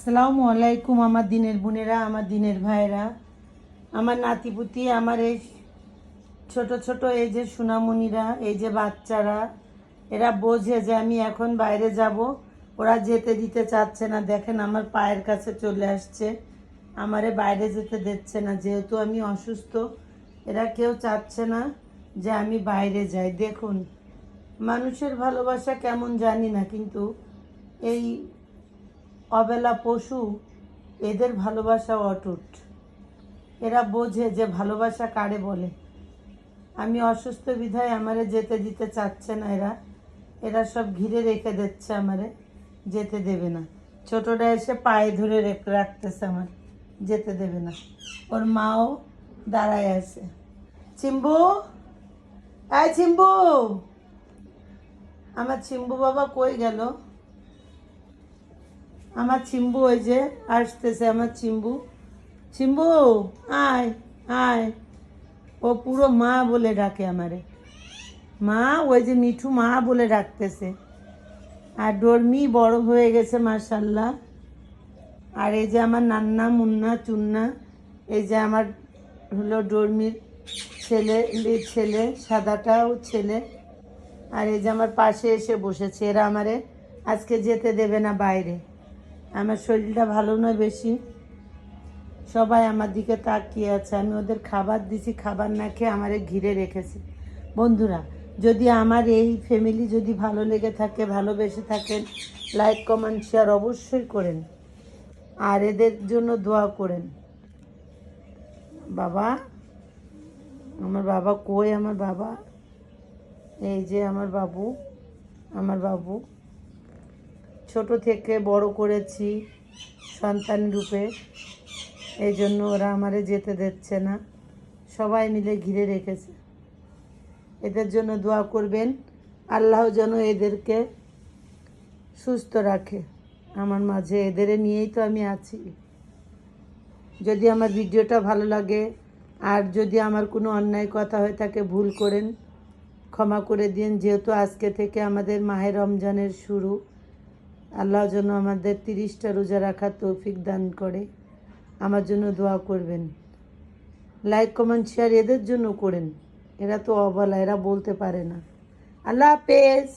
আসসালামু আলাইকুম আমার দিনের বোনেরা, আমার দিনের ভাইরা, আমার নাতিপুতি, আমার এই ছোট ছোট এই যে সোনামণিরা, এই যে বাচ্চারা, এরা বোঝে যে আমি এখন বাইরে যাব, ওরা যেতে দিতে চাচ্ছে না। দেখেন আমার পায়ের কাছে চলে আসছে, আমারে বাইরে যেতে দিচ্ছে না, যেহেতু আমি অসুস্থ। এরা কেউ চাচ্ছে না যে আমি বাইরে যাই। দেখুন মানুষের ভালোবাসা কেমন জানি না, কিন্তু এই অবেলা পশু, এদের ভালোবাসা অটুট। এরা বোঝে যে ভালোবাসা কারে বলে। আমি অসুস্থ বিধায় আমারে যেতে দিতে চাচ্ছে না। এরা সব ঘিরে রেখে দিচ্ছে, আমারে যেতে দেবে না। ছোটটা এসে পায়ে ধরে রাখতেছে, আমার যেতে দেবে না। ওর মাও দাঁড়ায় আছে। চিম্বু, আয় চিম্বু, আমার চিম্বু বাবা কই গেল? আমার চিম্বু ওই যে আসতেছে, আমার চিম্বু। চিম্বু আয়, আয়। ও পুরো মা বলে ডাকে আমারে, মা। ওই যে মিঠু মা বলে ডাকতেছে। আর ডর্মি বড় হয়ে গেছে মার্শাল্লাহ। আর এই যে আমার নান্না মুন্না চুন্না, এই যে আমার হলো ডর্মির ছেলে, ছেলে সাদাটাও ছেলে। আর এই যে আমার পাশে এসে বসেছে। এরা আমারে আজকে যেতে দেবে না বাইরে। আমার শরীরটা ভালো নয় বেশি, সবাই আমার দিকে তাকিয়ে আছে। আমি ওদের খাবার দিছি, খাবার না খেয়ে আমারে ঘিরে রেখেছে। বন্ধুরা, যদি আমার এই ফ্যামিলি যদি ভালো লেগে থাকে, ভালোবেসে থাকেন, লাইক কমেন্ট শেয়ার অবশ্যই করেন। আর এদের জন্য দোয়া করেন। বাবা, আমার বাবা কই? আমার বাবা, এই যে আমার বাবু, আমার বাবু। ছোট থেকে বড় করেছি সন্তান রূপে, এই জন্য ওরা আমারে যেতে দিচ্ছে না। সবাই মিলে ঘিরে রেখেছে। এদের জন্য দোয়া করবেন, আল্লাহ যেন এদেরকে সুস্থ রাখে আমার মাঝে। এদের নিয়েই তো আমি আছি। যদি আমার ভিডিওটা ভালো লাগে, আর যদি আমার কোনো অন্যায় কথা হয়ে থাকে, ভুল করেন, ক্ষমা করে দিন। যেহেতু আজকে থেকে আমাদের মাহে রমজানের শুরু, আল্লাহ যেন আমাদের 30টা রোজা রাখার তৌফিক দান করে। আমার জন্য দোয়া করবেন। লাইক কমেন্ট শেয়ার এদের জন্য করেন। এরা তো অবলা, এরা বলতে পারে না। আল্লাহ হাফেজ।